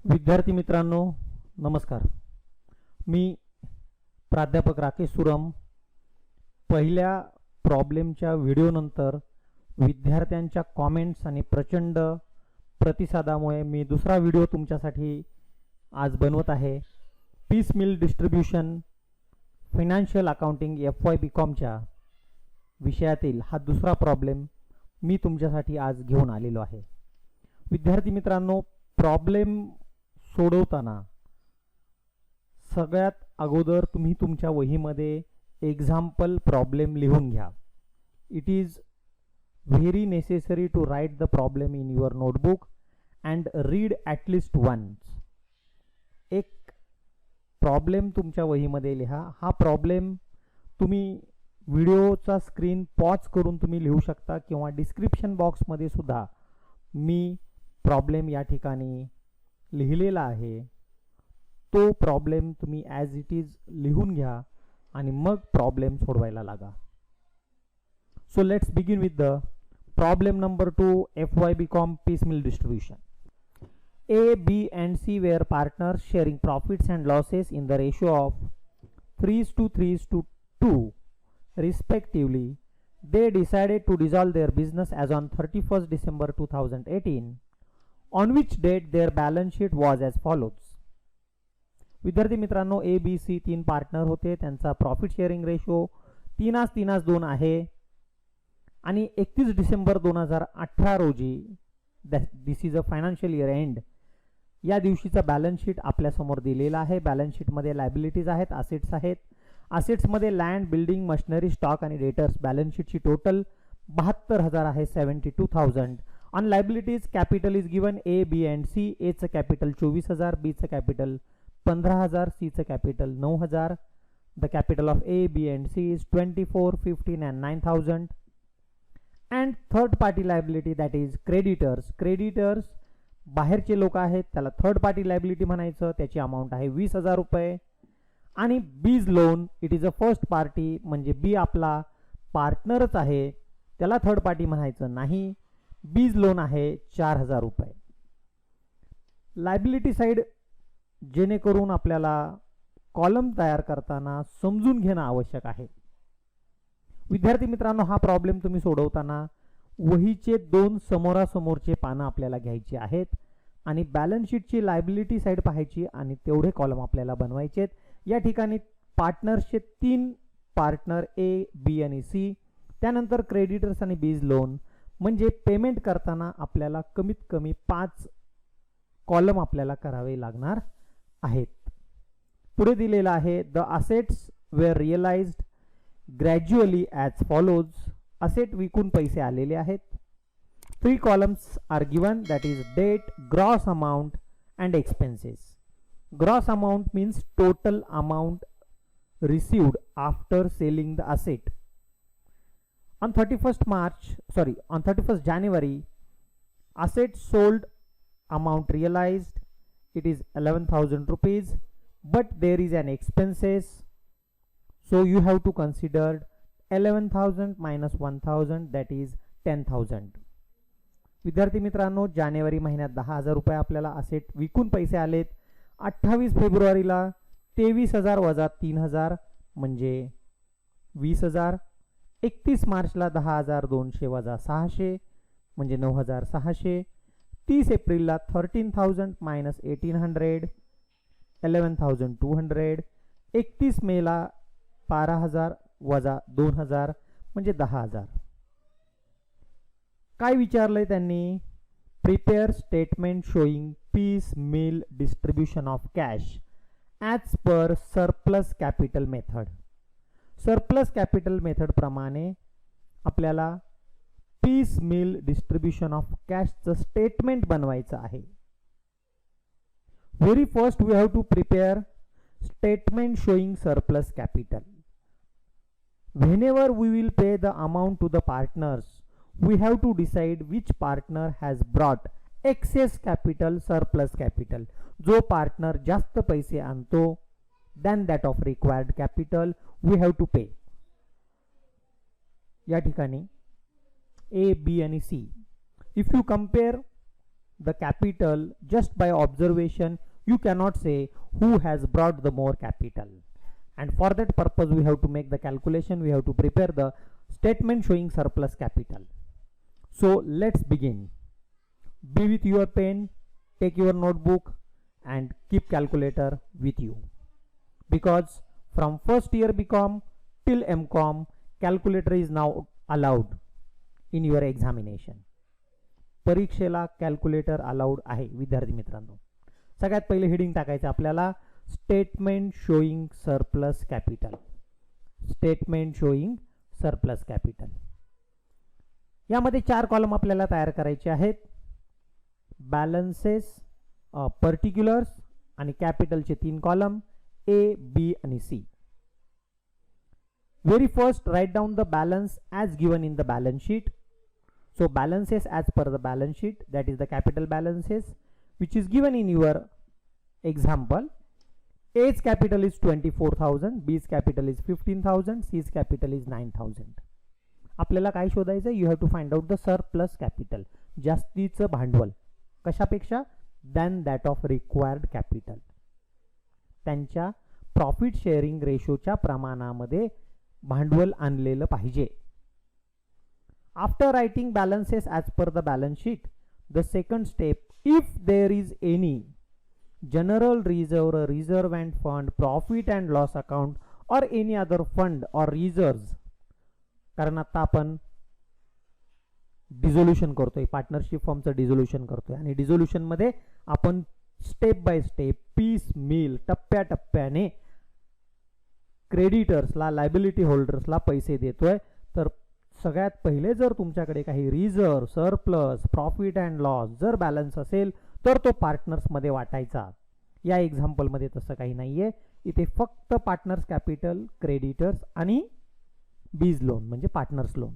विद्यार्थी मित्रांनो नमस्कार. मी प्राध्यापक राकेश सुरम. पहिल्या प्रॉब्लेमच्या व्हिडिओनंतर विद्यार्थ्यांच्या कॉमेंट्स आणि प्रचंड प्रतिसादामुळे मी दुसरा व्हिडिओ तुमच्यासाठी आज बनवत आहे. Piecemeal distribution financial accounting FY BComच्या विषयातील हा दुसरा प्रॉब्लेम मी तुमच्यासाठी आज घेऊन आलेलो आहे. विद्यार्थी मित्रांनो, प्रॉब्लेम सोडवताना सगळ्यात अगोदर तुम्ही तुमच्या वहीमध्ये एक्झाम्पल प्रॉब्लेम लिहून घ्या. It is very necessary to write the problem in your notebook and read at least once. एक प्रॉब्लेम तुमच्या वहीमध्ये लिहा. हा प्रॉब्लेम तुम्ही व्हिडिओचा स्क्रीन पॉज करून तुम्ही लिहू शकता किंवा डिस्क्रिप्शन बॉक्समध्ये सुद्धा मी प्रॉब्लेम या ठिकाणी लिहिलेला आहे. तो प्रॉब्लेम तुम्ही ॲज इट इज लिहून घ्या आणि मग प्रॉब्लेम सोडवायला लागा. So let's begin with the problem number 2 FY BCom piecemeal distribution. A, B and C were partners sharing profits and losses in the ratio of 3:3:2 respectively. They decided to dissolve their business as on 31st December 2018, on which date their balance sheet was as follows. विद्यार्थी मित्रांनो, ABC 3 partner होते. त्यांचा profit sharing ratio 3:2 आहे आणि 31 डिसेंबर 2018 रोजी, this is a financial year end, या दिवशीचा बॅलन्स शीट आपल्यासमोर दिलेला आहे. बॅलन्स शीटमध्ये लायबिलिटीज आहेत, असेट्स आहेत. असेट्समध्ये लँड, बिल्डिंग, मशिनरी, स्टॉक आणि डेटर्स. बॅलन्स शीटची टोटल 72,000 आहे, 72,000. On liabilities capital is given A, B and C. Aचं कॅपिटल 24,000, Bचं कॅपिटल 15,000, Cचं capital 9,000. The capital of A, B and C is 24, 15 and 9,000. And third party liability that is creditors. Creditors बाहेरचे लोक आहेत, त्याला third party liability म्हणायचं. त्याची amount आहे 20,000 रुपये. आणि B's loan, it is a first party, म्हणजे बी आपला पार्टनरच आहे, त्याला थर्ड पार्टी म्हणायचं नाही. बीज लोन आहे 4,000 रुपये. लायबिलिटी साईड जेणेकरून आपल्याला कॉलम तयार करताना समजून घेणं आवश्यक आहे. विद्यार्थी मित्रांनो, हा प्रॉब्लेम तुम्ही सोडवताना वहीचे 2 समोरासमोरचे पानं आपल्याला घ्यायची आहेत आणि बॅलन्स शीटची लायबिलिटी साईड पाहायची आणि तेवढे कॉलम आपल्याला बनवायचे आहेत. या ठिकाणी पार्टनर्सचे 3 पार्टनर A, B आणि C. त्यानंतर क्रेडिटर्स आणि बीज लोन, म्हणजे पेमेंट करताना आपल्याला कमीत कमी 5 कॉलम आपल्याला करावे लागणार आहेत. पुढे दिलेला आहे the assets were realised gradually as follows. Asset विकून पैसे आलेले आहेत. 3 columns are given that is date, gross amount and expenses. Gross amount means total amount received after selling the asset. On 31st January, asset sold amount realized, it is 11,000 rupees, but there is an expenses, so you have to consider 11,000 minus 1,000, that is 10,000. विद्यार्थी मित्रांनो, जानेवारी महिन्यात 10,000 रुपये आपल्याला asset विकून पैसे आलेत. 28 फेब्रुवारीला 23,000 वजा 3,000 म्हणजे 20,000. 31 मार्चला 10,200 वजा 600 म्हणजे 9,600. 30 एप्रिलला 13,000 मायनस 1,800, 11,200. 31 मेला 12,000 वजा 2,000 म्हणजे 10,000. काय विचारलंय त्यांनी? Prepare statement showing piecemeal distribution of cash as per surplus capital method. Surplus capital method प्रमाणे आपल्याला पीस मिल डिस्ट्रीब्युशन ऑफ कॅशचं स्टेटमेंट बनवायचं आहे. Very first we have to prepare statement showing surplus capital. Whenever we will pay the amount to the partners, we have to decide which partner has brought excess capital, surplus capital. जो partner जास्त पैसे आणतो than that of required capital, we have to pay. या ठिकाणी A, B आणि C. If you compare the capital just by observation. You cannot say who has brought the more capital, and for that purpose we have to make the calculation. We have to prepare the statement showing surplus capital. So let's begin. Be with your pen, take your notebook and keep calculator with you, because from first year BCom till MCom calculator is now allowed in your examination. परीक्षेला calculator allowed आहे विद्यार्थी मित्रांनो. सगळ्यात पहिले heading टाकायचं आपल्याला, statement showing surplus capital. Statement showing surplus capital. यामध्ये 4 column आपल्याला तयार करायचे आहेत. बॅलन्सेस, पर्टिक्युलर्स आणि कॅपिटलचे 3 कॉलम ए, बी आणि C. Very first, write down the balance as given in the balance sheet. So balances as per the balance sheet, that is the capital balances which is given in your example. A's capital is 24,000, B's capital is 15,000, C's capital is 9,000. आपल्याला काय शोधायचं? You have to find out the surplus capital. जास्तीचं भांडवल कशापेक्षा? Than that of required capital. त्यांच्या profit sharing रेशोच्या प्रमाणामध्ये भांडवल आणलेलं पाहिजे. After writing balances as per the balance sheet, the second step, if there is any general reserve, reserve and fund, profit and loss account or any other fund or reserves, कारण आता आपण डिझोल्यूशन करतोय, partnership फॉर्मचं डिझोल्यूशन करतोय आणि dissolution मध्ये आपण step by step, piecemeal, टप्प्याटप्प्याने क्रेडिटर्सला, लायबिलिटी होल्डर्सला पैसे देतोय. तर सगळ्यात पहिले जर तुमच्याकडे काही reserve, surplus, profit and loss जर बॅलन्स असेल तर तो पार्टनर्स मध्ये वाटायचा. या एक्झाम्पल मध्ये तसं काही नाहीये. इथे फक्त पार्टनर्स कॅपिटल, क्रेडिटर्स आणि बीज लोन म्हणजे partners loan.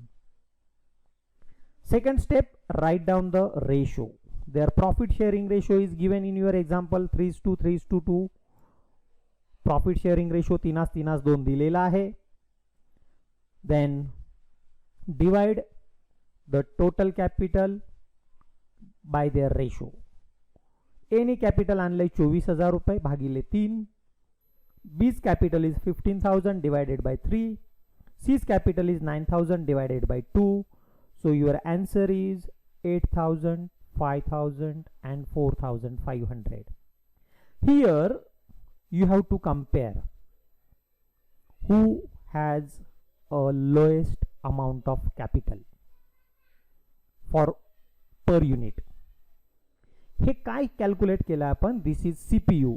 Second step, write down the ratio. Their profit sharing ratio is given in your example 3:3:2. Profit sharing ratio 3:2 दिलेला आहे. Then divide the total capital by their ratio. एने capital आणलंय 24,000 रुपये भागिले 3. B's capital is 15,000 divided by 3. C's capital is 9,000 divided by 2. So your answer is 8,000, 5,000 and 4,500. Here you have to compare who has a lowest amount of capital for per unit. हे काय calculate केलं आपण? दिस is CPU,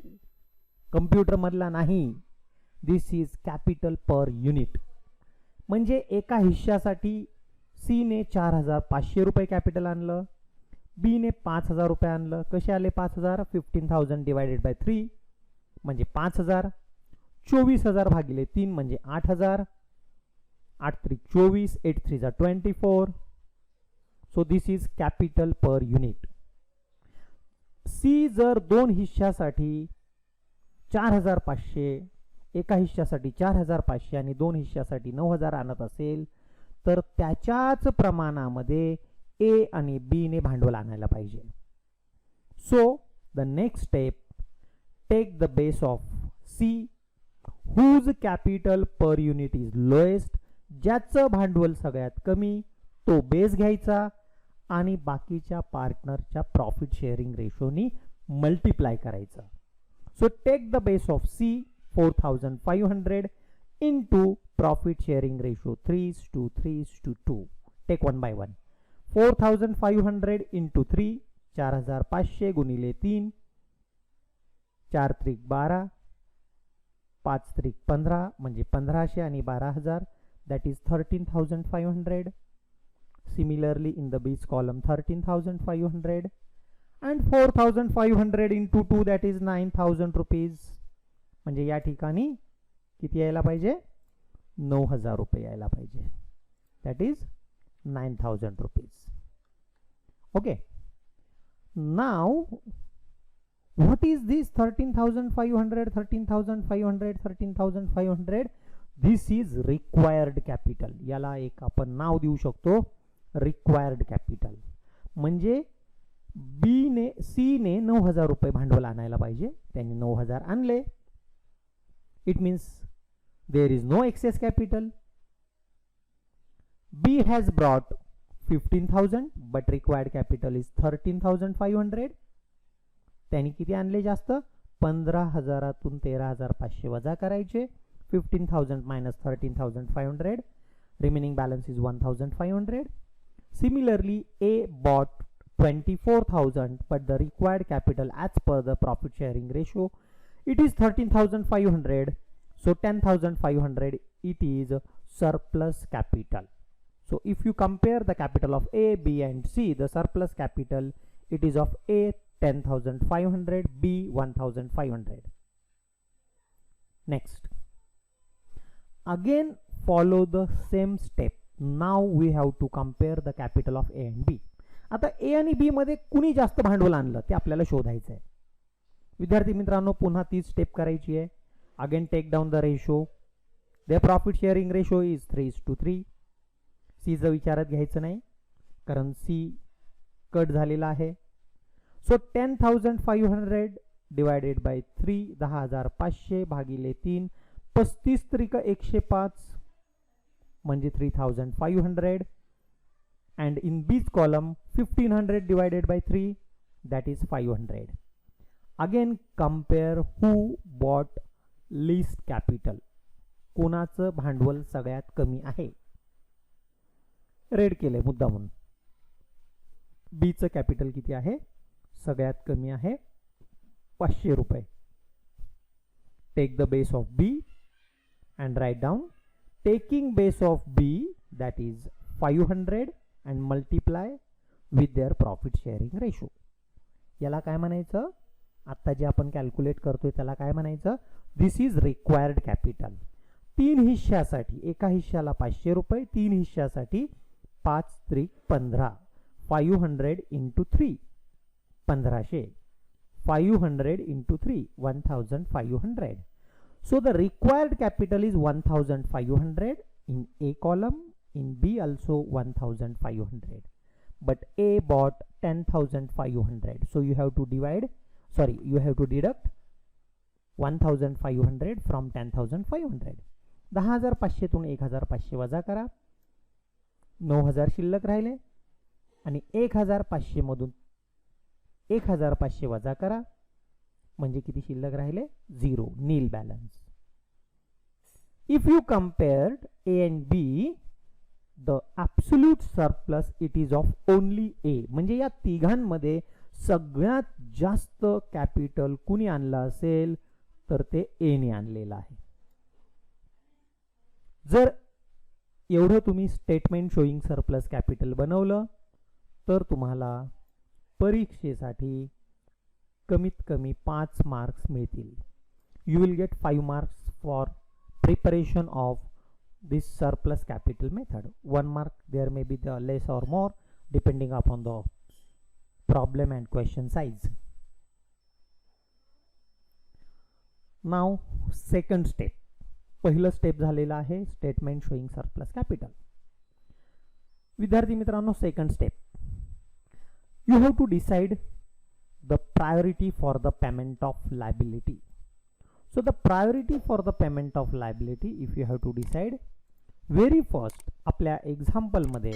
computer मधला नाही. दिस is capital per unit. म्हणजे एका हिश्श्यासाठी C ने 4,500 रुपये कॅपिटल आणलं, बी ने 5,000 रुपये आणलं. कसे आले 5,000? 15,000 डिवायडेड बाय 3 म्हणजे 5,000. 24,000 भागिले 3 म्हणजे 8,000. 8×3 24, 8×3 24. So this is capital per unit. C जर 2 हिश्श्यासाठी 4,500, एका हिश्श्यासाठी 4,500 आणि 2 हिश्श्यासाठी 9,000 आणत असेल तर त्याच्याच प्रमाणामध्ये ए आणि बी ने भांडवल आणायला पाहिजे. So the next step, take the base of C whose capital per unit is lowest. ज्याचं भांडवल सगळ्यात कमी तो बेस घ्यायचा आणि बाकीच्या पार्टनरच्या प्रॉफिट शेअरिंग रेशोनी मल्टिप्लाय करायचं. So take the base of C 4,500 into profit sharing ratio 3:3:2. Take one by one. 4,500 into 3, 4,500 गुणिले 3, 4×3 12, 5×3 15 म्हणजे 1,500 आणि 12,000. That is 13,500. Similarly in the B's column 13,500 and 4,500 into 2, that is 9,000 rupees. म्हणजे या ठिकाणी किती यायला पाहिजे? 9,000 रुपये यायला पाहिजे. That is 9,000 rupees. Okay, now what is this 13,500, 13,500, 13,500? This is required capital. याला एक आपण नाव देऊ शकतो, रिक्वायर्ड कॅपिटल. म्हणजे सी ने 9,000 रुपये भांडवल आणायला पाहिजे, त्यांनी 9,000 आणले. It means there is no excess capital. B has brought 15,000 but required capital is 13,500. त्यांनी किती आणले जास्त? 15,000तून 13,500 वजा करायचे. 15,000 minus 13,500. Remaining balance is 1,500. Similarly, A bought 24,000 but the required capital as per the profit sharing ratio it is 13,500. So 10,500 it is surplus capital. So if you compare the capital of A, B and C, the surplus capital it is of A 10,500, B 1,500. Next. Again follow the same step. Now we have to compare the capital of A and B. आता A आणि B मध्ये कुणी जास्त भांडवल आणलं ते आपल्याला शोधायचं आहे. विद्यार्थी मित्रांनो, पुन्हा तीच स्टेप करायची आहे. Again take down the ratio. The profit sharing ratio is 3:3. सीचं विचारात घ्यायचं नाही कारण सी कट झालेला आहे. सो 10,500 डिवायडेड बाय 3, 10,500 भागिले 3, 35 त्रिक 105 म्हणजे 3,500. and in B's column 1,500 divided by 3, that is 500. Again compare who bought least capital. कोणाचं भांडवल सगळ्यात कमी आहे. रेड केले मुद्दामून. बी चं कॅपिटल किती आहे? सगळ्यात कमी आहे 500 रुपये. Take the base of B and write down. Taking base of B, that is 500, and multiply with their profit sharing ratio. याला काय म्हणायचं? आता जे आपण कॅल्क्युलेट करतोय त्याला काय म्हणायचं? दिस इज रिक्वायर्ड कॅपिटल. 3 हिश्श्यासाठी, एका हिश्श्याला 500 रुपये, 3 हिश्श्यासाठी 5 त्रिक 15. 500 into 3, 1500. 500 into 3, 1,500. So the required capital is 1,500 in A column, in B also 1,500. But A bought 10,500. So you have to deduct 1,500 from 10,500. 10,500 तून 1,500 वजा करा. 9,000 शिल्लक राहिले आणि 1,500 मधून 1,500 वजा करा म्हणजे किती शिल्लक राहिले? 0, nil balance. If you compared A and B, the absolute surplus it is of only A. म्हणजे या तिघांमध्ये सगळ्यात जास्त कॅपिटल कुणी आणलं असेल तर ते A ने आणलेलं आहे. जर एवढं तुम्ही स्टेटमेंट शोईंग सरप्लस कॅपिटल बनवलं तर तुम्हाला परीक्षेसाठी कमीत कमी 5 मार्क्स मिळतील. You will get 5 marks for preparation of this surplus capital method. 1 mark there may be the less or more depending upon the problem and question size. Now second step. पहिलं step झालेलं आहे statement showing surplus capital. विद्यार्थी मित्रांनो, second step. You have to decide the priority for the payment of liability. So the priority for the payment of liability, if you have to decide, very first आपल्या example मध्ये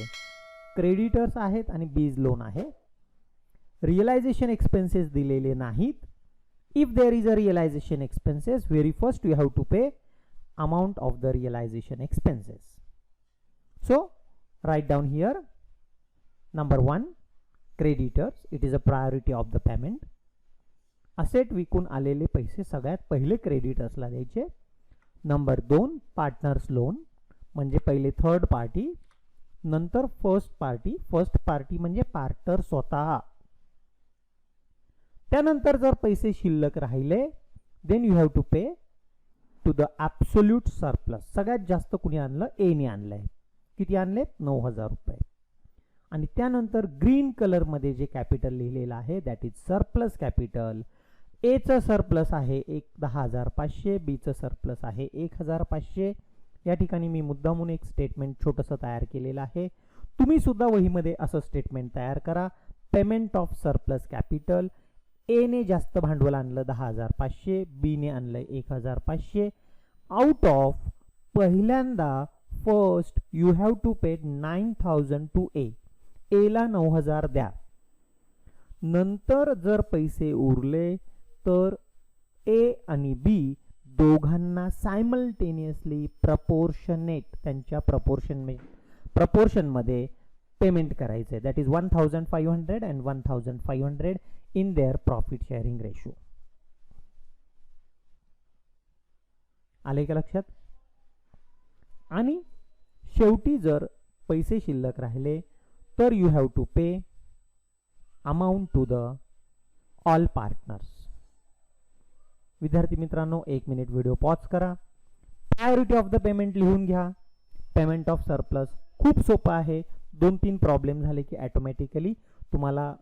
creditors आहेत आणि B's loan आहे. Realisation expenses दिलेले नाहीत. If there is a realisation expenses, very first you have to pay amount of the realisation expenses. So write down here. Number 1, creditors, it is a priority of the payment. असेट विकून आलेले पैसे सगळ्यात पहिले क्रेडिटर्सला द्यायचे. Number 2, partners loan, म्हणजे पहिले third party, नंतर फर्स्ट पार्टी. फर्स्ट पार्टी म्हणजे पार्टनर स्वतः. त्यानंतर जर पैसे शिल्लक राहिले then you have to pay to the absolute surplus. सगळ्यात जास्त कुणी आणलं? ए ने आणलंय. किती आणलेत? 9,000 रुपये. आणि त्यानंतर ग्रीन कलर मध्ये जे कॅपिटल लिहिलेलं आहे दॅट इज सरप्लस कॅपिटल. ए चं सरप्लस आहे 10,500, बी चं सरप्लस आहे 1,500. या ठिकाणी मी मुद्दामून एक स्टेटमेंट छोटंसं तयार केलेलं आहे. तुम्ही सुद्धा वहीमध्ये असं स्टेटमेंट तयार करा. Payment of surplus capital. A ने जास्त भांडवल आणलं 10,500, बी ने आणलं 1,500. आउट ऑफ पहिल्यांदा first you have to pay 9,000 to A. A ला 9,000 द्या. नंतर जर पैसे उरले तर ए आणि बी दोघांना सायमल्टेनियसली प्रपोर्शनेट त्यांच्या प्रपोर्शन मध्ये पेमेंट करायचे. That is 1,500 and 1,500 in their profit sharing ratio. आले का लक्षात? आणि शेवटी जर पैसे शिल्लक राहिले तर you have to pay amount to the all partners. विद्यार्थी मित्रांनो, 1 मिनिट व्हिडिओ पॉज करा. प्रायोरिटी ऑफ द पेमेंट लिहून घ्या. पेमेंट ऑफ सरप्लस खूप सोपं आहे. 2-3 प्रॉब्लेम झाले की ऑटोमॅटिकली तुम्हाला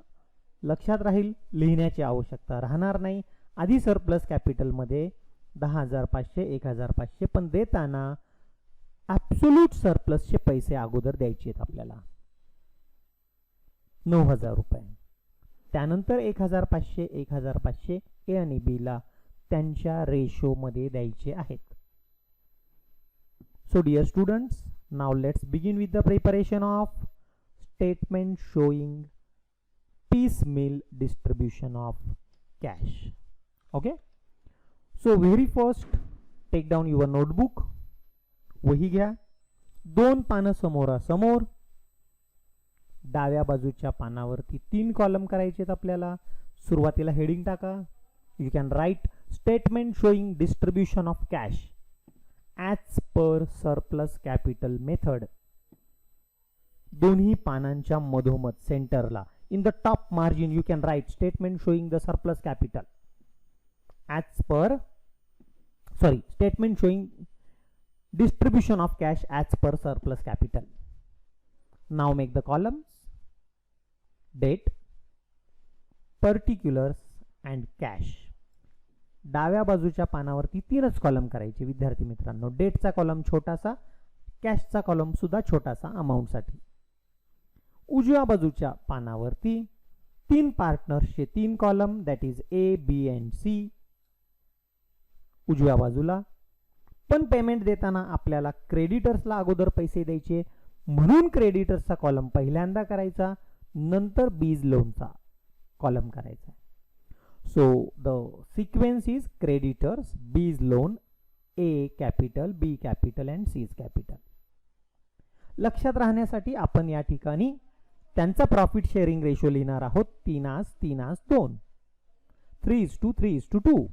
लक्षात राहील, लिहिण्याची आवश्यकता राहणार नाही. आधी सरप्लस कॅपिटलमध्ये 10,500 1,500, पण देताना ॲब्सोल्यूट सरप्लसचे पैसे अगोदर द्यायचे आहेत आपल्याला 9,000 रुपये. त्यानंतर 1,500 1,500 ए आणि बी ला त्यांच्या रेशोमध्ये द्यायचे आहेत. So dear students, now let's begin with the preparation of statement showing piecemeal distribution of cash. Okay, so very first take down your notebook. वही घ्या. 2 पानं समोरासमोर. डाव्या बाजूच्या पानावरती 3 कॉलम करायचे आहेत आपल्याला. सुरुवातीला हेडिंग टाका. You can write statement showing distribution of cash as per surplus capital method. दोन्ही पानांच्या मधोमध सेंटरला in the top margin you can write statement showing the surplus capital statement showing distribution of cash as per surplus capital. Now make the columns date, particulars and cash. डाव्या बाजूच्या पानावरती 3च column करायचे विद्यार्थी मित्रांनो. डेटचा कॉलम छोटासा, कॅशचा column सुद्धा छोटासा अमाउंट साठी. उजव्या बाजूच्या पानावरती 3 पार्टनर्सचे 3 column, that is A B and C उजव्या बाजूला. पण पेमेंट देताना आपल्याला क्रेडिटर्सला अगोदर पैसे द्यायचे, म्हणून क्रेडिटर्सचा कॉलम पहिल्यांदा करायचा, नंतर बीज लोनचा कॉलम करायचा. So the sequence is creditors, B's loan, A capital, B capital and C capital. लक्षात राहण्यासाठी आपण या ठिकाणी त्यांचा प्रॉफिट शेअरिंग रेशो लिहिणार आहोत. 3:2, 3:2.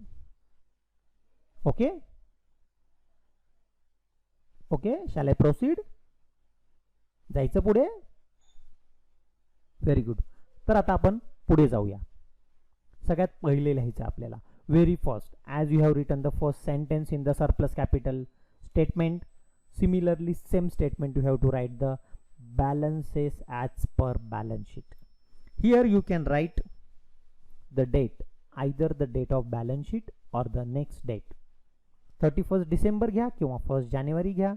Okay okay, shall I proceed? जायचं पुढे? Very good. तर आता आपण पुढे जाऊया. सगळ्यात पहिले लिहायचं आपल्याला very first, as you have written the first sentence in the surplus capital statement, similarly same statement you have to write the balances as per balance sheet. Here you can write the date, either the date of balance sheet or the next date. 31st December घ्या किंवा 1st January घ्या,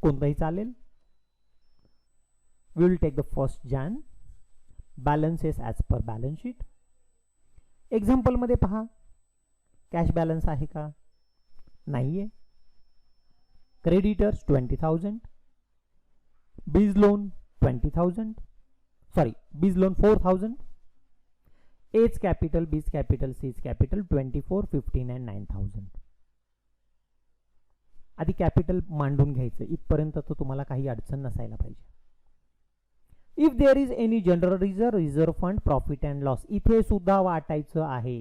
कोणताही चालेल. We will take the 1st Jan. balances as per balance sheet. Example मध्ये पहा, cash balance आहे का? नाहीये. क्रेडिटर्स 20,000, बीज लोन 20,000, सॉरी बीज लोन 4,000, एज कॅपिटल, बीज कॅपिटल, सीज कॅपिटल 24, 15 अँड 9,000. आधी कॅपिटल मांडून घ्यायचं. इथपर्यंत तर तुम्हाला काही अडचण नसायला पाहिजे. If there is any general reserve, reserve fund, profit and loss, इथे सुद्धा वाटायचं आहे.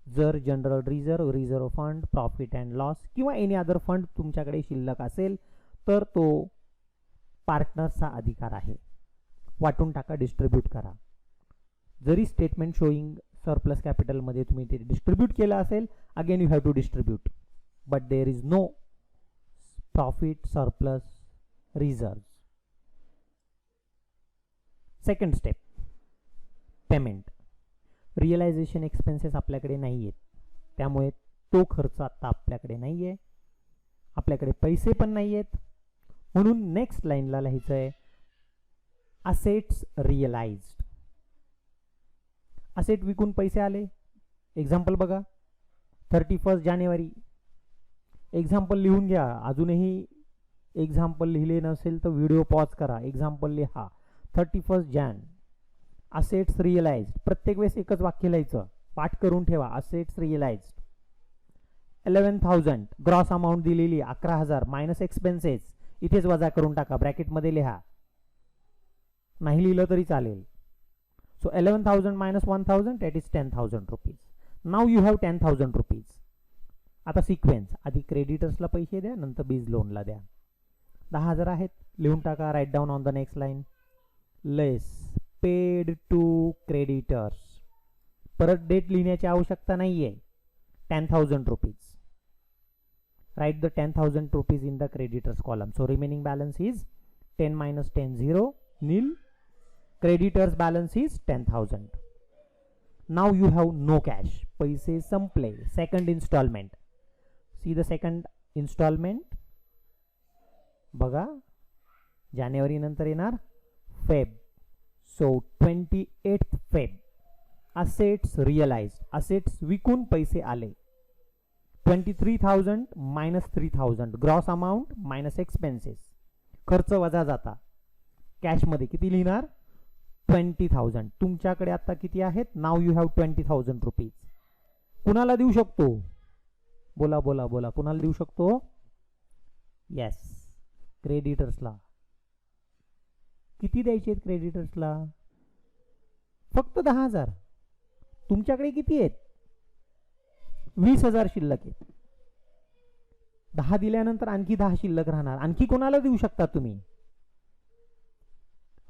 जर general reserve, reserve fund, profit and loss किंवा एनी अदर फंड तुमच्याकडे शिल्लक असेल तर तो पार्टनर्सचा अधिकार आहे. वाटून टाका, डिस्ट्रीब्यूट करा. जरी स्टेटमेंट शोइंग सरप्लस कॅपिटल मध्ये तुम्ही ते डिस्ट्रीब्यूट केलं असेल, again you have to distribute, but there is no profit, surplus, reserve. Second step, payment. Realisation expenses आपल्याकडे नाही आहेत, त्यामुळे तो खर्च आता आपल्याकडे नाही आहे. आपल्याकडे पैसे पण नाही आहेत, म्हणून नेक्स्ट लाईनला लिहायचं आहे असेट्स रिअलाइज्ड, असेट विकून पैसे आले. एक्झाम्पल बघा, 31 जानेवारी. एक्झाम्पल लिहून घ्या. अजूनही एक्झाम्पल लिहिले नसेल तर व्हिडिओ पॉज करा, एक्झाम्पल लिहा. 31 जॅन, असेट्स रिअलाइज्ड. प्रत्येक वेळेस एकच वाक्य लिहायचं, पाठ करून ठेवा. Assets realised. 11,000 ग्रॉस अमाऊंट दिलेली 11,000 मायनस एक्सपेन्सेस, इथेच वजा करून टाका, ब्रॅकेटमध्ये लिहा, नाही लिहिलं तरी चालेल. So 11,000 minus 1,000 that is 10,000 rupees. Now you have 10,000 rupees. आता सिक्वेन्स, आधी क्रेडिटर्सला पैसे द्या, नंतर बीज लोनला द्या. 10,000 आहेत, लिहून टाका. Write down on the next line. Less paid to creditors. परत डेट लिहिण्याची आवश्यकता नाहीये. 10,000 rupees. Write the 10,000 rupees in the creditors column. So remaining balance is 10 minus 10 0 nil. Creditors balance is 10,000. Now you have no cash. पैसे संपले. Second installment. See the second installment. बघा, जानेवारी नंतर येणार Feb. So 28th Feb. Assets realized. Assets विकून पैसे आले. 23,000 minus 3,000. Gross amount minus expenses. खर्च वजा जाता. कॅश मध्ये किती लिहिणार? 20,000. तुमच्याकडे आता किती आहेत? नाव यू हॅव 20,000 रुपीज. कुणाला देऊ शकतो? बोला बोला बोला, कुणाला देऊ शकतो? येस, क्रेडिटर्सला. किती द्यायचे क्रेडिटर्सला? फक्त 10,000. तुमच्याकडे किती आहेत? 20,000 शिल्लक आहेत. 10 दिल्यानंतर आणखी 10 शिल्लक राहणार. आणखी कोणाला देऊ शकता तुम्ही?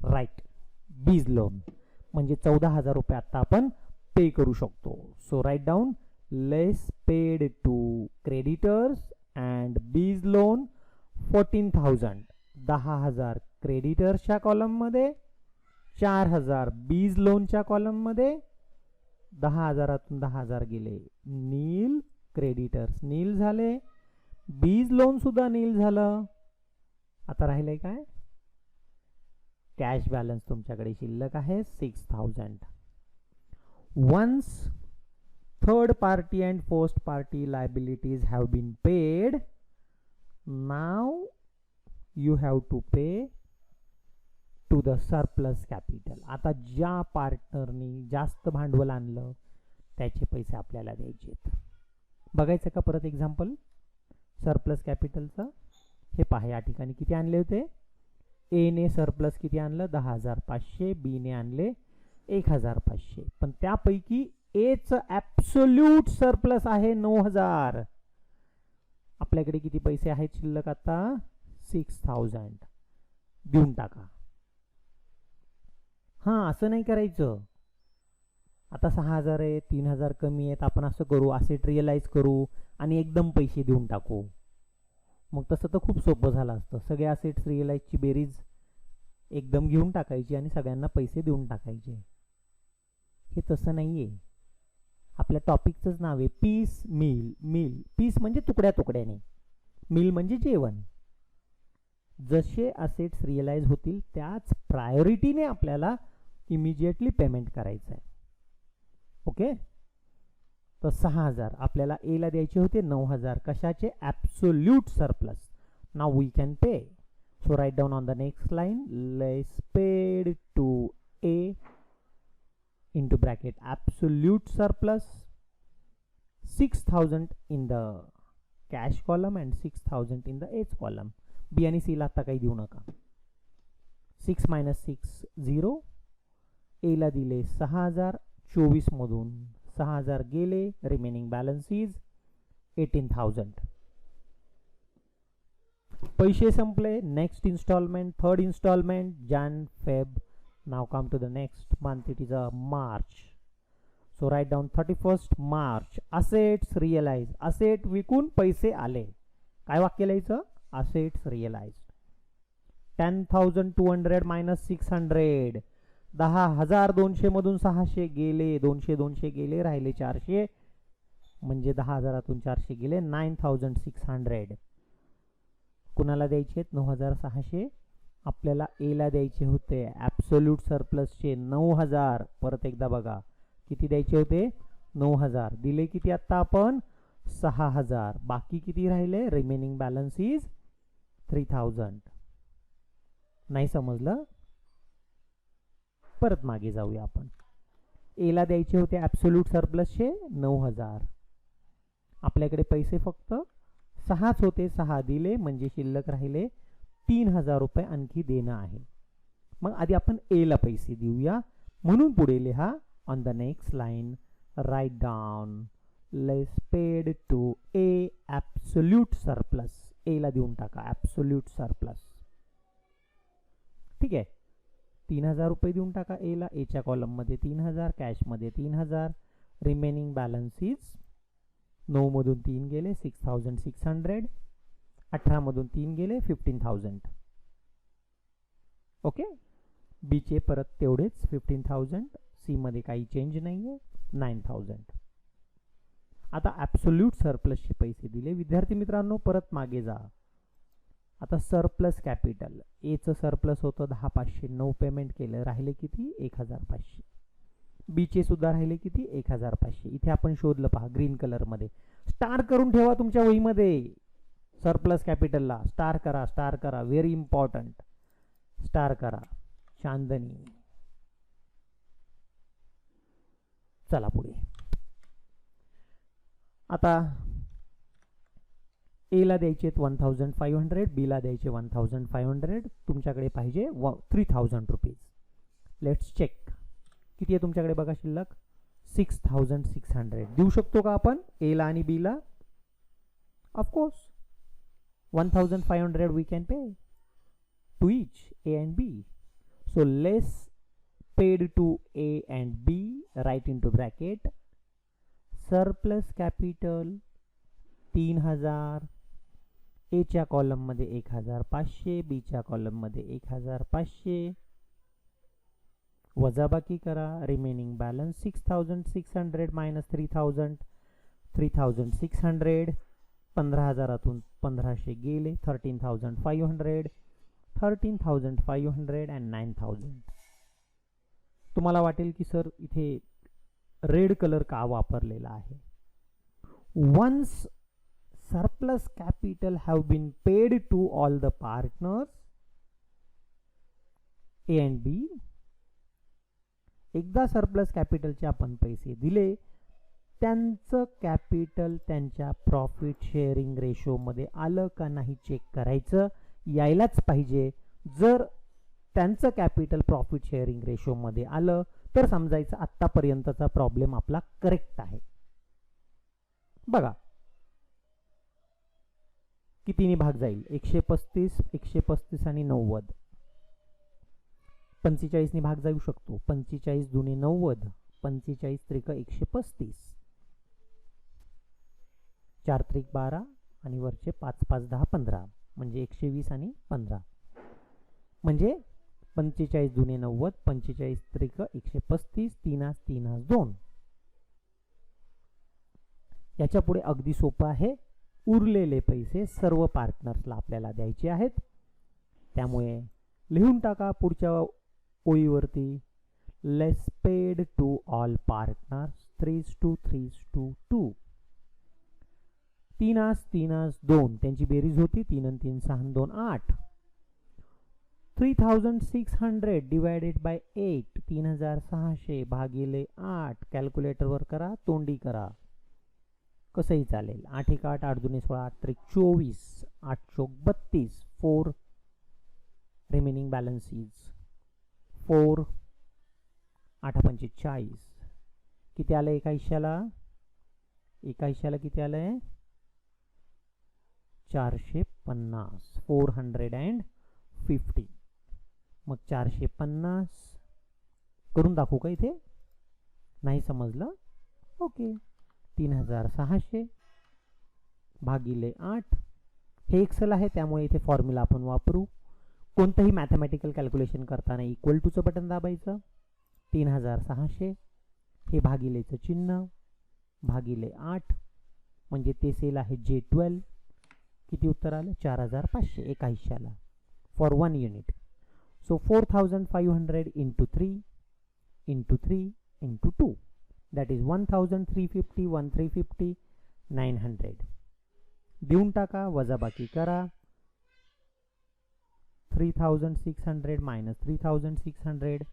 राईट, बीज लोन. म्हणजे 14,000 रुपये आता आपण पे करू शकतो. So write down, less paid to creditors and B's loan 14,000. 10,000 क्रेडिटर्सच्या कॉलम मध्ये, 4,000 बीज लोनच्या कॉलम मध्ये. 10,000तून 10,000 गेले, नील. क्रेडिटर्स नील झाले, बीज लोन सुद्धा नील झालं. आता राहिलंय काय? कॅश बॅलन्स तुमच्याकडे शिल्लक आहे 6,000. Once third party and first party liabilities have been paid, now you have to pay to the surplus capital. आता ज्या पार्टनरनी जास्त भांडवल आणलं त्याचे पैसे आपल्याला द्यायचे. बघायचं का परत एक्झाम्पल सरप्लस कॅपिटलचं? हे पहा, या ठिकाणी किती आणले होते? ए ने सरप्लस किती आणलं? 10,500. बी ने आणले 1,500. पण त्यापैकी एच ॲब्सोल्यूट सरप्लस आहे 9,000. आपल्याकडे किती पैसे आहेत शिल्लक आता? 6,000. देऊन टाका. हां, असं नाही करायचं. आता 6,000 आहे, 3,000 कमी आहेत, आपण असं करू, असेट रिअलाइज करू आणि एकदम पैसे देऊन टाकू. मग तसं तर खूप सोपं झालं असतं. सगळे असेट्स रिअलाइजची बेरीज एकदम घेऊन टाकायची आणि सगळ्यांना पैसे देऊन टाकायचे. हे तसं नाही आहे. आपल्या टॉपिकचंच नाव आहे पीस मील. मील, पीस म्हणजे तुकड्या तुकड्याने, मील म्हणजे जेवण. जसे असेट्स रिअलाइज होतील त्याच प्रायोरिटीने आपल्याला इमिजिएटली पेमेंट करायचं आहे. ओके, तर 6,000 आपल्याला ए ला द्यायचे होते, 9,000 कशाचे? Absolute surplus. Now we can pay. So write down on the next line, less paid to A into bracket absolute surplus, 6,000 in the cash column and 6,000 in the H column. B आणि C ला आता काही देऊ नका. 6 minus 6 0. A ला दिले 6,000. 24 मधून 6,000 गेले, रिमेनिंग बॅलन्स इज 18,000. पैसे संपले. Next instalment, third instalment, Jan, Feb. Now come to the next month, it is a March. So write down 31st March. Assets realized. Asset विकून पैसे आले. काय वाक्य लिहायचं? Assets realized. 10,200 minus 600. 10,200 मधून 600 गेले, 200 गेले, राहिले 400. म्हणजे 10,000तून 400 गेले, 9,600. कुणाला द्यायचे? 9,600 आपल्याला ए ला द्यायचे होते ॲब्सोल्यूट सरप्लसचे 9000. परत एकदा बघा किती द्यायचे होते 9000. दिले किती आत्ता आपण 6000. बाकी किती राहिले रिमेनिंग बॅलन्स इज 3000. नाही समजलं परत मागे जाऊया आपण. ए ला द्यायचे होते ॲब्सोल्यूट सरप्लसचे 9000. आपल्याकडे पैसे फक्त 6च होते. 6 दिले म्हणजे शिल्लक राहिले 3000 रुपये आणखी देणं आहे. मग आधी आपण ए ला पैसे देऊया. म्हणून पुढे लिहा on the next line write down less paid to A absolute surplus. A ला देऊन टाका ॲब्सोल्यूट सरप्लस. ठीक आहे 3000 रुपये देऊन टाका ए ला. एच्या कॉलममध्ये 3000 कॅशमध्ये 3000. रिमेनिंग बॅलन्स इज 9 मधून 3 गेले 6600. 18 मधून 3 गेले 15000. ओके बी चे परत तेवढेच 15000. सी मध्ये काही चेंज नाहीये 9000. आता ॲब्सोल्यूट सरप्लसचे पैसे दिले. विद्यार्थी मित्रांनो परत मागे जा. आता सरप्लस कॅपिटल एचं सरप्लस होतं 10500. 9 पेमेंट केलं राहिले किती 1500. बी चे सुद्धा राहिले किती 1500. इथे आपण शोधलं पहा ग्रीन कलर मध्ये. स्टार करून ठेवा तुमच्या वहीमध्ये. सरप्लस कॅपिटलला स्टार करा. स्टार करा व्हेरी इम्पॉर्टंट. स्टार करा. चांदणी. चला पुढे. आता ए ला द्यायचे 1500. बी ला द्यायचे 1500. तुमच्याकडे पाहिजे 3000 रुपीज. लेट्स चेक किती आहे तुमच्याकडे बघा शिल्लक 6600. देऊ शकतो का आपण ए ला आणि बी ला? Of course 1500 we can pay to each A and B. So less paid to A and B, right into bracket, surplus capital 3000. A च्या कॉलम मध्ये 1500, B च्या कॉलम मध्ये 1500. वजाबाकी करा. Remaining balance 6600 minus 3000. 3600. 15000 1500 गेले 13500. 13500 and 9000. तुम्हाला वाटेल की सर इथे रेड कलर का वापरलेला आहे. Once surplus capital have been paid to all the partners A and B. एकदा सरप्लस कॅपिटलचे आपण पैसे दिले त्यांचं कॅपिटल त्यांच्या प्रॉफिट शेअरिंग रेशो मध्ये आलं का नाही चेक करायचं. यायलाच पाहिजे. जर त्यांचं कॅपिटल प्रॉफिट शेअरिंग रेशो मध्ये आलं तर समजायचं आतापर्यंतचा प्रॉब्लेम आपला करेक्ट आहे. बघा कितीने भाग जाईल 135 135 आणि 90. 45 ने भाग जाऊ शकतो. 45 दुने 90. 45 त्रिक 135. 4 त्रिक 12 आणि वरचे 5 5 10 15 म्हणजे 120 आणि 15 म्हणजे 45 दुने 90. 45 त्रिक 135. 3 3 2. याच्या पुढे अगदी सोपं आहे. उरलेले पैसे सर्व पार्टनर्सला आपल्याला द्यायचे आहेत. त्यामुळे लिहून टाका पुढच्या ओळीवरती लेस पेड टू ऑल पार्टनर्स 3:3:2. 3 3 2 त्यांची बेरीज होती 3 आणि 3 6 2 8. 3600 डिवायडेड बाय 8. 3600 भागिले 8. कॅल्क्युलेटर वर करा तोंडी करा कसंही चालेल. 8 1 8 8 2 16 8 3 24 8 4 32. 4 रिमेनिंग बॅलन्स इज 4. 8 5 40. किती आलं एका हिश्श्याला? एका हिश्श्याला किती आलंय 450. 450. मग 450 करून दाखवू का इथे? नाही समजलं? ओके. 3600 भागिले 8. हे एक्सेल आहे त्यामुळे इथे फॉर्म्युला आपण वापरू. कोणतंही मॅथमॅटिकल कॅल्क्युलेशन करताना इक्वल टूचं बटन दाबायचं. 3600 हे भागिलेचं चिन्ह भागिले 8 म्हणजे ते सेल आहे J12. किती उत्तर आलं 4500 एका हिश्श्याला for 1 unit. So 4500 into 3 into 3 into 2, that is 1350, 1350, 900. देऊन टाका, वजाबाकी करा. 3600 minus 3600,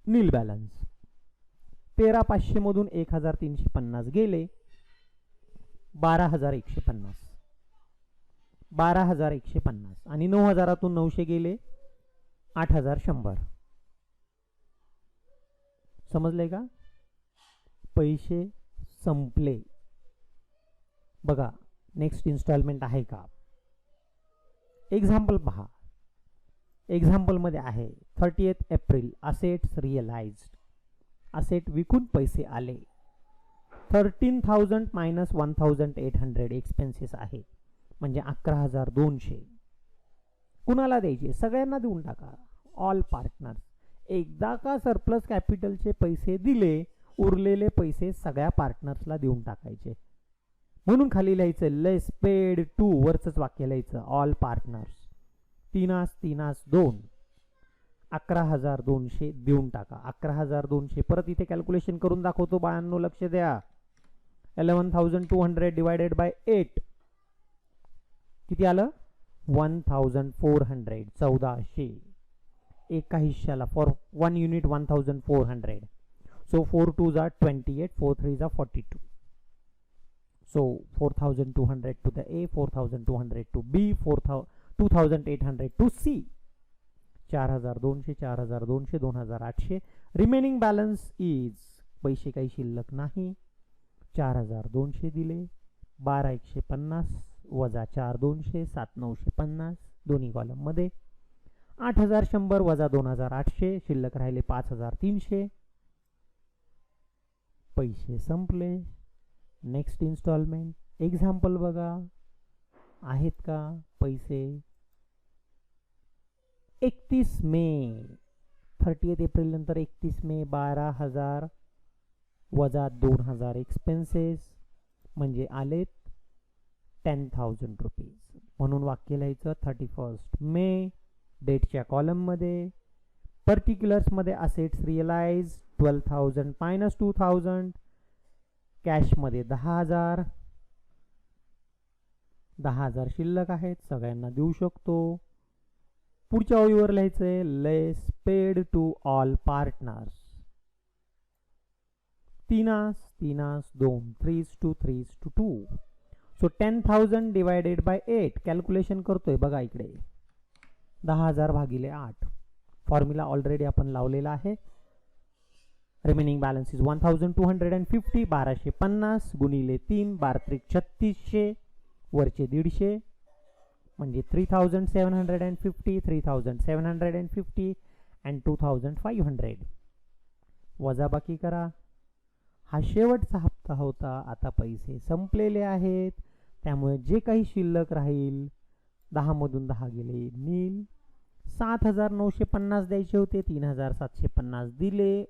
नील बॅलन्स. 13500 मधून 1350 गेले, 12150. 12150 आणि 9000तून 900 गेले, 8100. समजले का? पैसे संपले. बघा नेक्स्ट इन्स्टॉलमेंट आहे का? एक्झाम्पल पहा. एक्झाम्पल मध्ये आहे 30th April assets realised. Asset विकून पैसे आले. 13,000 मायनस 1,800 एक्सपेन्सेस आहे, म्हणजे 11,200. कुणाला द्यायचे? सगळ्यांना देऊन टाका, ऑल पार्टनर्स. एकदा का सरप्लस कॅपिटलचे पैसे दिले, उरलेले पैसे सगळ्या पार्टनर्सला देऊन टाकायचे. म्हणून खाली लिहायचं लेस पेड टू, वरचंच वाक्य लिहायचं ऑल पार्टनर्स. 3 11,200 देऊन टाका. 11,200 परत इथे कॅल्क्युलेशन करून दाखवतो बाळांनो, लक्ष द्या. 11,200 डिवायडेड बाय 8 किती आलं? 1,400. 1400. एका हिश्श्याला for 1 unit 1,400. So 4 2s are 28, 4 3s are 42. So 4,200 to the A, 4,200 to B, 2,800 to C. 4,200, 4,200, 2,800. Remaining balance is, पैसे काही शिल्लक नाही. 4,200 दिले, 12,150 वजा 4,200, 7,950 दोन्ही कॉलम मध्ये. 8,100 वजा 2,800, शिल्लक राहिले 5,300. पैसे संपले. Next instalment. एक्झाम्पल बघा, आहेत का पैसे? 31 मे, 30th एप्रिल नंतर 31 मे 12,000 वजा 2,000 एक्सपेन्सेस, म्हणजे आलेत 10,000 रुपीज. म्हणून वाक्य लिहायचं 31st मे. डेटच्या कॉलम मध्ये. पर्टिक्युलर्स मध्ये असेट्स रिअलाइज 12,000 मायनस 2,000. कॅश मध्ये 10,000. 10,000 शिल्लक आहेत, सगळ्यांना देऊ शकतो. पुढच्या ओळीवर लिहायचंय less paid to all partners. 3 2 3 to 2. So 10,000 divided by 8. Calculation करतोय बघा इकडे. 10,000 भागिले 8. फॉर्म्युला ऑलरेडी आपण लावलेला आहे. Remaining balance is 1,250. 1,250 गुणिले 3, 12 3600 वरचे 150, म्हणजे 3,750, 3,750 अँड 2,500. वजाबाकी करा. हा शेवटचा हप्ता होता. आता पैसे संपलेले आहेत, त्यामुळे जे काही शिल्लक राहील, 10 मधून 10 गेले नील. 7,950 द्यायचे होते, 3,750 दिले.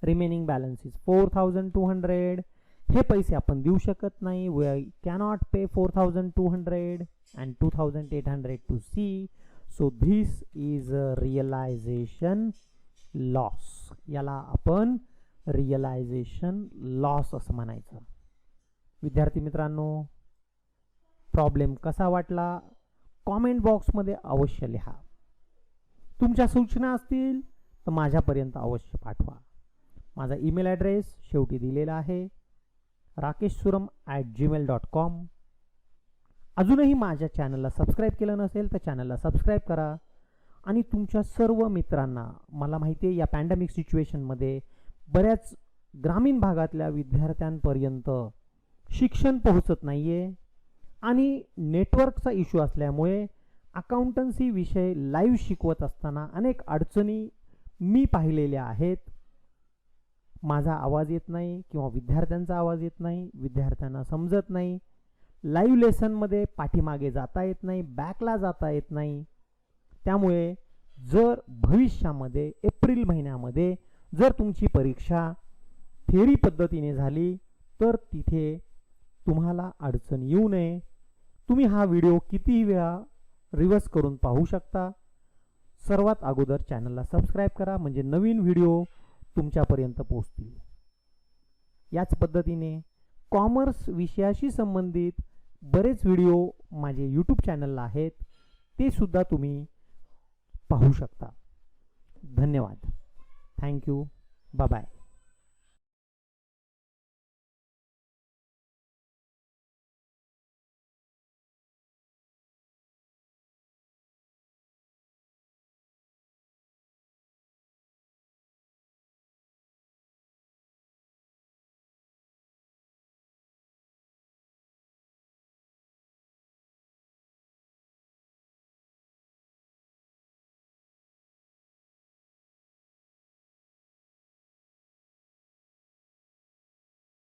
Remaining balance is 4,200. हे पैसे आपण देऊ शकत नाही. We cannot pay 4,200 and 2,800 to C. So this is realisation loss. याला आपण रिअलायझेशन लॉस असं म्हणायचं. विद्यार्थी मित्रांनो, प्रॉब्लेम कसा वाटला कॉमेंट बॉक्समध्ये अवश्य लिहा. तुमच्या सूचना असतील तर माझ्यापर्यंत अवश्य पाठवा. माझा ईमेल ॲड्रेस शेवटी दिलेला आहे, rakeshsuram@gmail.com. अजूनही माझ्या चॅनलला सबस्क्राईब केलं नसेल तर चॅनलला सबस्क्राईब करा. आणि तुमच्या सर्व मित्रांना, मला माहिती आहे या पॅन्डेमिक सिच्युएशनमध्ये बऱ्याच ग्रामीण भागातल्या विद्यार्थ्यांपर्यंत शिक्षण पोहोचत नाही आहे आणि नेटवर्कचा इश्यू असल्यामुळे अकाउंटन्सी विषय लाईव्ह शिकवत असताना अनेक अडचणी मी पाहिलेल्या आहेत. माझा आवाज येत नाही किंवा विद्यार्थ्यांचा आवाज येत नाही, विद्यार्थ्यांना समजत नाही, लाईव्ह लेसनमध्ये पाठीमागे जाता येत नाही, बॅकला जाता येत नाही. त्यामुळे जर भविष्यामध्ये एप्रिल महिन्यामध्ये जर तुमची परीक्षा थेरी पद्धतीने झाली तर तिथे तुम्हाला अडचण येऊ नये. तुम्ही हा व्हिडिओ कितीही वेळा रिव्हर्स करून पाहू शकता. सर्वात अगोदर चॅनलला सबस्क्राईब करा, म्हणजे नवीन व्हिडिओ तुमच्यापर्यंत पोहोचतील. याच पद्धतीने कॉमर्स विषयाशी संबंधित बरेच व्हिडिओ माझे यूट्यूब चॅनलला आहेत, ते सुद्धा तुम्ही पाहू शकता. धन्यवाद. थँक्यू. Bye bye.